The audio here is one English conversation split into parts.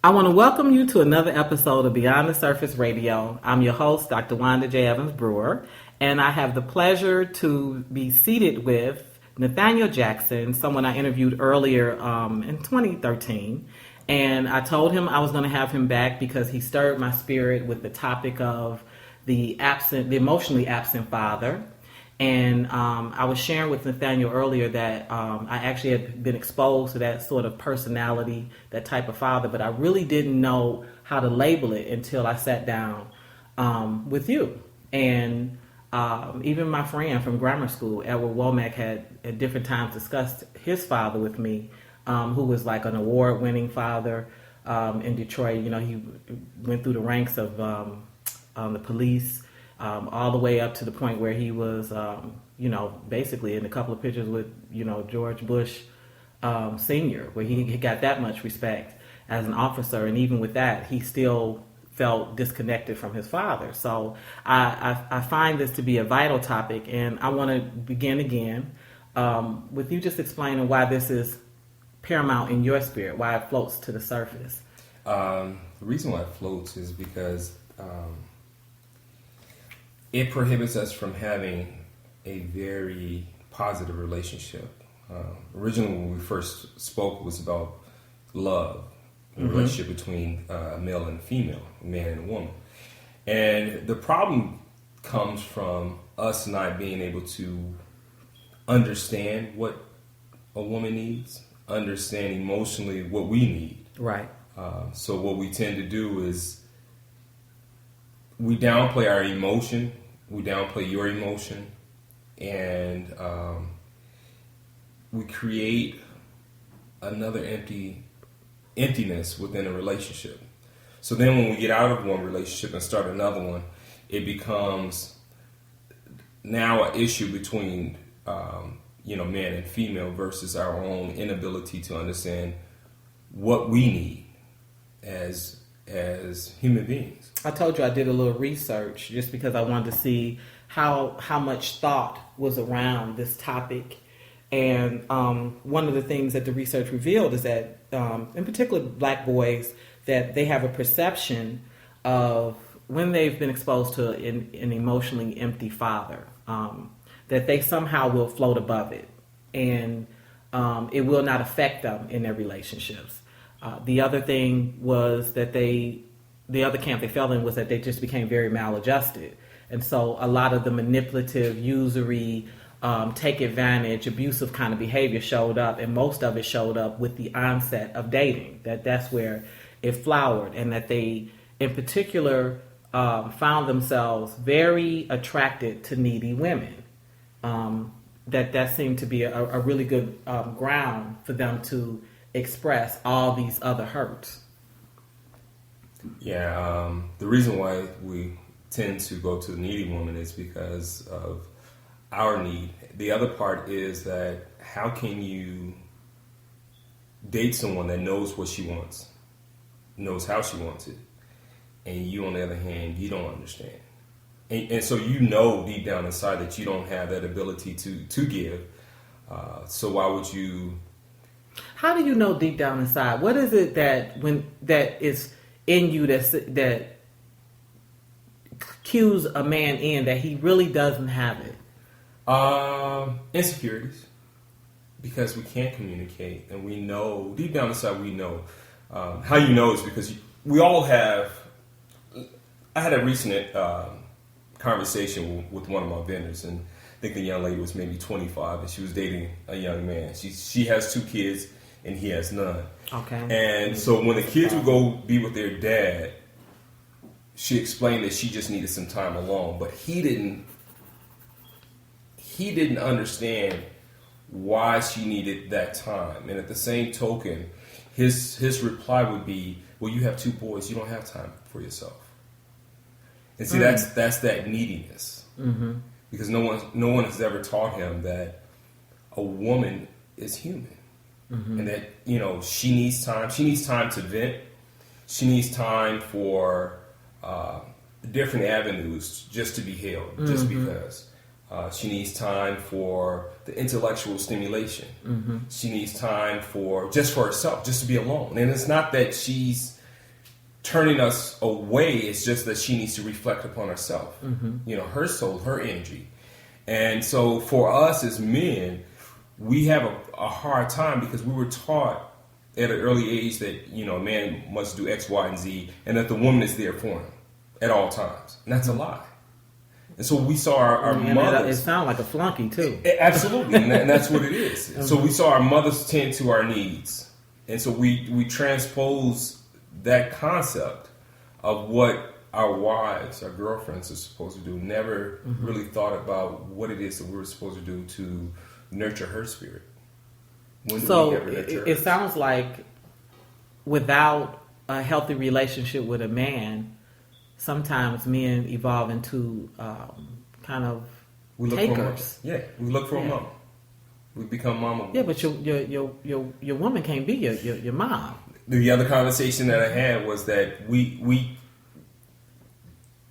I want to welcome you to another episode of Beyond the Surface Radio. I'm your host, Dr. Wanda J. Evans-Brewer, and I have the pleasure to be seated with Nathaniel Jackson, someone I interviewed earlier in 2013. And I told him I was going to have him back because he stirred my spirit with the topic of the emotionally absent father. And I was sharing with Nathaniel earlier that I actually had been exposed to that sort of personality, that type of father, but I really didn't know how to label it until I sat down with you. And even my friend from grammar school, Edward Womack, had at different times discussed his father with me, who was like an award-winning father in Detroit. You know, he went through the ranks of the police, all the way up to the point where he was, basically in a couple of pictures with, George Bush Sr., where he got that much respect as an officer. And even with that, he still felt disconnected from his father. So I find this to be a vital topic. And I want to begin again with you just explaining why this is paramount in your spirit, why it floats to the surface. The reason why it floats is because it prohibits us from having a very positive relationship. Originally, when we first spoke, it was about love, the relationship between a male and a female, a man and a woman. And the problem comes from us not being able to understand what a woman needs, understand emotionally what we need. Right. So what we tend to do is we downplay our emotion, we downplay your emotion, and we create another emptiness within a relationship. So then when we get out of one relationship and start another one, it becomes now an issue between man and female versus our own inability to understand what we need as human beings. I told you I did a little research just because I wanted to see how much thought was around this topic. And one of the things that the research revealed is that, in particular, black boys, that they have a perception of when they've been exposed to an emotionally empty father, that they somehow will float above it, and it will not affect them in their relationships. The other thing was that the other camp they fell in was that they just became very maladjusted. And so a lot of the manipulative, usury, take advantage, abusive kind of behavior showed up, and most of it showed up with the onset of dating. That's where it flowered, and that they, in particular, found themselves very attracted to needy women. That seemed to be a really good ground for them to express all these other hurts. Yeah, the reason why we tend to go to the needy woman is because of our need. The other part is that how can you date someone that knows what she wants, knows how she wants it, and you, on the other hand, you don't understand. And so deep down inside that you don't have that ability to give. So why would you... How do you know deep down inside? What is it that is in you that cues a man in that he really doesn't have it? Insecurities, because we can't communicate, and we know deep down inside we know. How you know is because we all have. I had a recent conversation with one of my vendors, and I think the young lady was maybe 25, and she was dating a young man. She has 2 kids, and he has none. Okay. And so when the kids would go be with their dad, she explained that she just needed some time alone, but he didn't understand why she needed that time. And at the same token, his reply would be, well, you have 2 boys, you don't have time for yourself. And see, that's that neediness. Mm-hmm. Because no one has ever taught him that a woman is human. Mm-hmm. And that, she needs time. She needs time to vent. She needs time for different avenues just to be held, just because. She needs time for the intellectual stimulation. Mm-hmm. She needs time for herself, just to be alone. And it's not that she's turning us away. It's just that she needs to reflect upon herself, her soul, her energy. And so for us as men, we have a hard time because we were taught at an early age that, a man must do X, Y, and Z, and that the woman is there for him at all times. And that's a lie. And so we saw our mothers. It sounds like a flunky, too. Absolutely, and that's what it is. So we saw our mothers tend to our needs. And so we transpose that concept of what our wives, our girlfriends are supposed to do. Never really thought about what it is that we were supposed to do to nurture her spirit. So it sounds like without a healthy relationship with a man, sometimes men evolve into kind of takers. We look for a mama. We become mama. Yeah, but your woman can't be your mom. The other conversation that I had was that we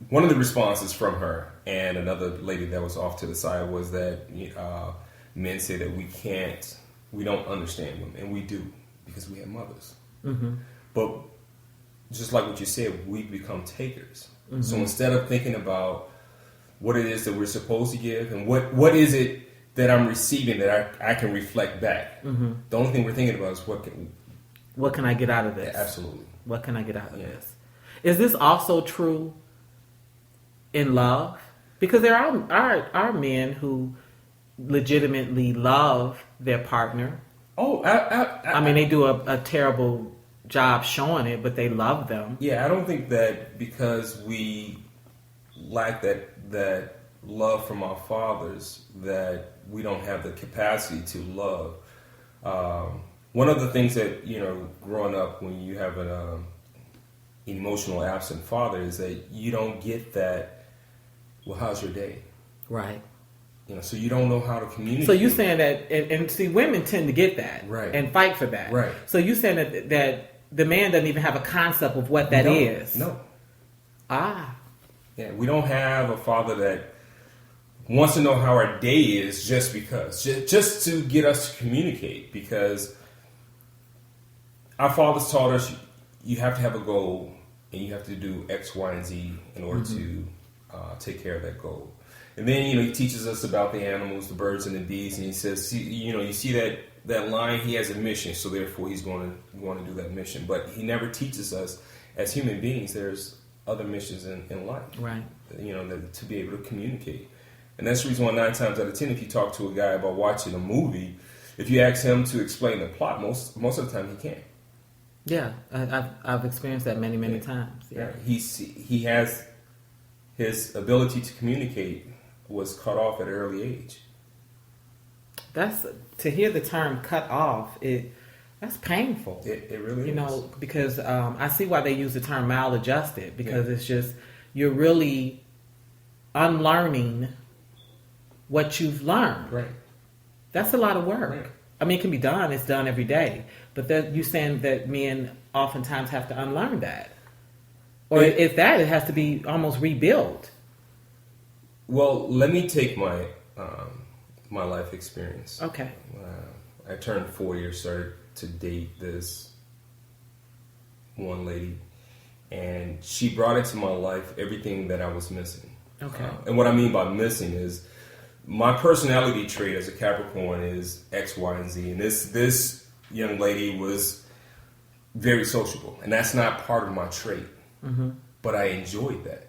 one of the responses from her and another lady that was off to the side was that men say that we don't understand women, and we do because we have mothers. But just like what you said, we become takers. So instead of thinking about what it is that we're supposed to give and what is it that I'm receiving that I can reflect back, the only thing we're thinking about is what can I get out of this? Absolutely. What can I get out of this? Is this also true in love? Because there are men who legitimately love their partner. I mean, they do a terrible job showing it, but they love them. Yeah, I don't think that because we lack that love from our fathers that we don't have the capacity to love. One of the things that, growing up when you have an emotional absent father is that you don't get that, well, how's your day? Right. So you don't know how to communicate. So you're saying that, and see, women tend to get that, right, and fight for that, right. So you're saying that the man doesn't even have a concept of what that is. No. Yeah, we don't have a father that wants to know how our day is just because, just to get us to communicate. Because our fathers taught us you have to have a goal and you have to do X, Y, and Z in order to take care of that goal. And then, he teaches us about the animals, the birds and the bees, and he says, you see that lion, he has a mission, so therefore he's going to do that mission. But he never teaches us, as human beings, there's other missions in life, right? To be able to communicate. And that's the reason why 9 times out of 10, if you talk to a guy about watching a movie, if you ask him to explain the plot, most of the time he can't. Yeah, I've experienced that many times. Yeah, he has his ability to communicate was cut off at an early age. That's to hear the term "cut off." That's painful. It really is. Because I see why they use the term maladjusted, because it's just you're really unlearning what you've learned. Right. That's a lot of work. Right. I mean, it can be done. It's done every day. But you're saying that men oftentimes have to unlearn that. Or if that, it has to be almost rebuilt. Well, let me take my my life experience. Okay. I turned 40 or started to date this one lady, and she brought into my life everything that I was missing. Okay. And what I mean by missing is my personality trait as a Capricorn is X, Y, and Z. And this young lady was very sociable, and that's not part of my trait. But I enjoyed that,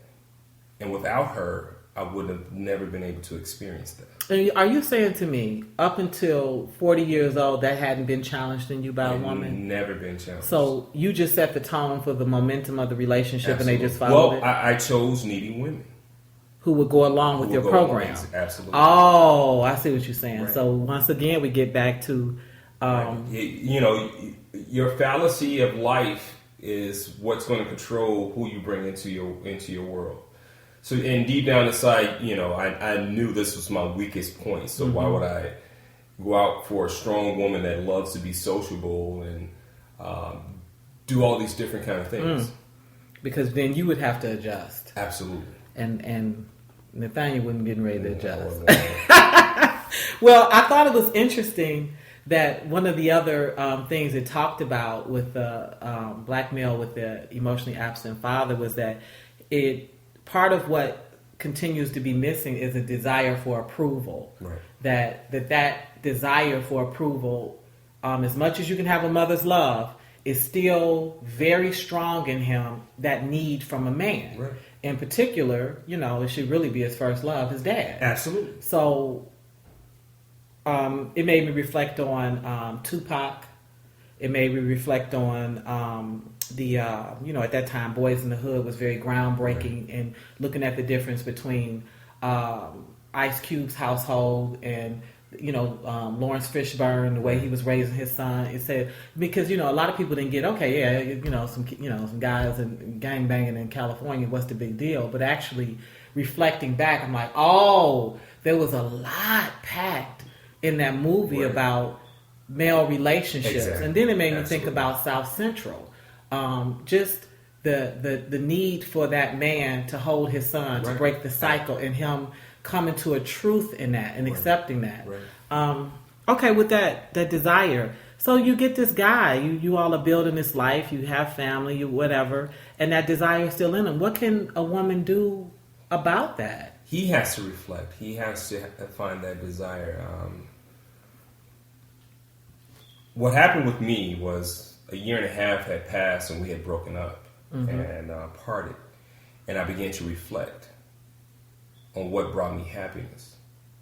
and without her, I would have never been able to experience that. And are you saying to me, up until 40 years old, that hadn't been challenged in you by a woman? Never been challenged. So you just set the tone for the momentum of the relationship. Absolutely. And they just followed it? Well, I chose needy women. Who would go along with your program. Absolutely. Oh, I see what you're saying. Right. So once again, we get back to... your fallacy of life is what's going to control who you bring into your world. So, and deep down inside, I knew this was my weakest point. So why would I go out for a strong woman that loves to be sociable and do all these different kind of things? Because then you would have to adjust. Absolutely. And Nathaniel wasn't getting ready to adjust. No. Well, I thought it was interesting that one of the other things it talked about with the black male with the emotionally absent father was that part of what continues to be missing is a desire for approval. Right. That desire for approval, as much as you can have a mother's love, is still very strong in him. That need from a man, right. In particular, it should really be his first love, his dad. Absolutely. So, it made me reflect on Tupac. It made me reflect on at that time, Boys in the Hood was very groundbreaking, right. and looking at the difference between Ice Cube's household and Lawrence Fishburne, the way he was raising his son. It said because a lot of people didn't get some guys and gang banging in California. What's the big deal? But actually reflecting back, I'm like, oh, there was a lot packed in that movie right. about male relationships, exactly. and then it made me Absolutely. think about South Central, just the need for that man to hold his son, right. to break the cycle, and him coming to a truth in that and right. accepting that. Right. Okay, with that desire, so you get this guy, you all are building this life, you have family, you whatever, and that desire is still in him. What can a woman do about that? He has to reflect. He has to find that desire. What happened with me was a year and a half had passed and we had broken up mm-hmm. and parted. And I began to reflect on what brought me happiness.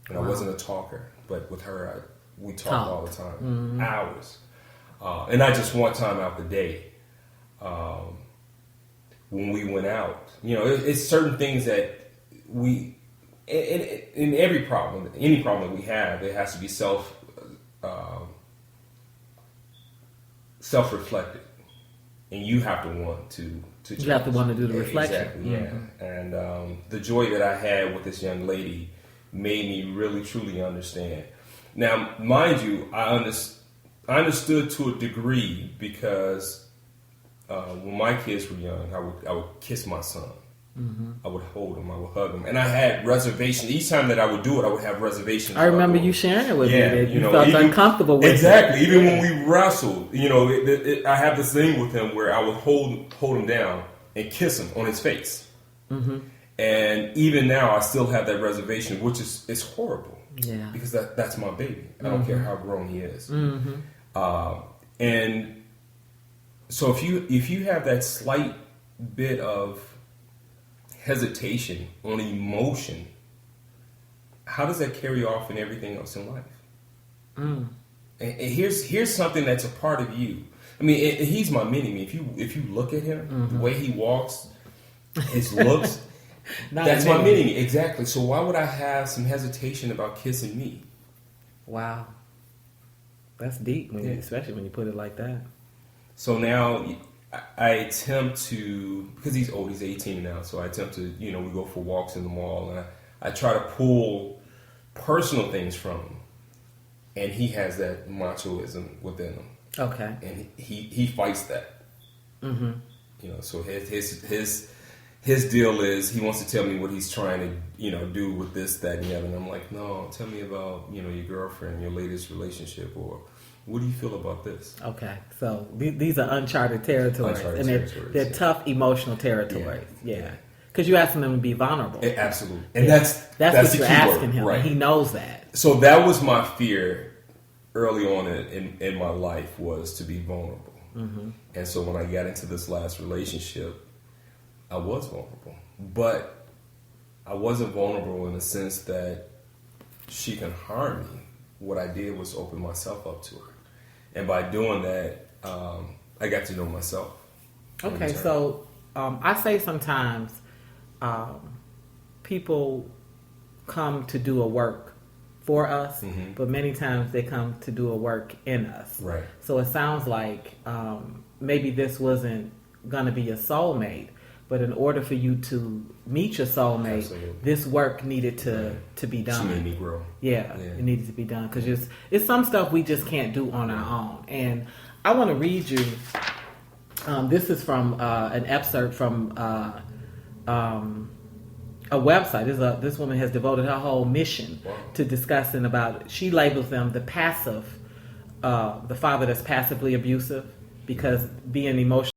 And wow. I wasn't a talker, but with her, we talked all the time, mm-hmm. hours. And not just one time out the day. When we went out, it's certain things that in every problem, any problem that we have, there has to be self-reflected, and you have to want to change. You have to want to do the reflection. Exactly, yeah. Mm-hmm. And the joy that I had with this young lady made me really, truly understand. Now, mind you, I understood to a degree because when my kids were young, I would kiss my son. Mm-hmm. I would hold him. I would hug him. And I had reservations. Each time that I would do it, I would have reservations. I remember you sharing it with me that you felt uncomfortable with exactly. Even when we wrestled, I have this thing with him where I would hold him down and kiss him on his face. Mm-hmm. And even now, I still have that reservation, which is horrible. Yeah. Because that's my baby. I don't care how grown he is. Mm-hmm. And so if you have that slight bit of hesitation on emotion, how does that carry off in everything else in life? And here's something that's a part of you. I mean, he's my mini-me. If you look at him, mm-hmm. the way he walks, his looks, that's my mini-me. Exactly. So why would I have some hesitation about kissing me? Wow. That's deep, especially when you put it like that. So now I attempt to, because he's old, he's 18 now, so I attempt to, we go for walks in the mall, and I try to pull personal things from him. And he has that machoism within him. Okay. And he fights that. Mm-hmm. So his deal is he wants to tell me what he's trying to, do with this, that, and the other. And I'm like, no, tell me about, your girlfriend, your latest relationship, or what do you feel about this? Okay, so these are uncharted territories, they're tough emotional territories. Yeah, because you're asking them to be vulnerable. Absolutely, and that's what the you're key asking word, him, right? And he knows that. So that was my fear early on in my life, was to be vulnerable. Mm-hmm. And so when I got into this last relationship, I was vulnerable, but I wasn't vulnerable in the sense that she can harm me. What I did was open myself up to her. And by doing that, I got to know myself. Okay, so I say sometimes people come to do a work for us, mm-hmm. but many times they come to do a work in us. Right. So it sounds like maybe this wasn't going to be a soulmate, but in order for you to meet your soulmate, absolutely. This work needed to be done. She made me grow. Yeah, it needed to be done because it's some stuff we just can't do on our own. And I want to read you. This is from an excerpt from a website. This woman has devoted her whole mission to discussing about. She labels them the passive the father that's passively abusive, because being emotional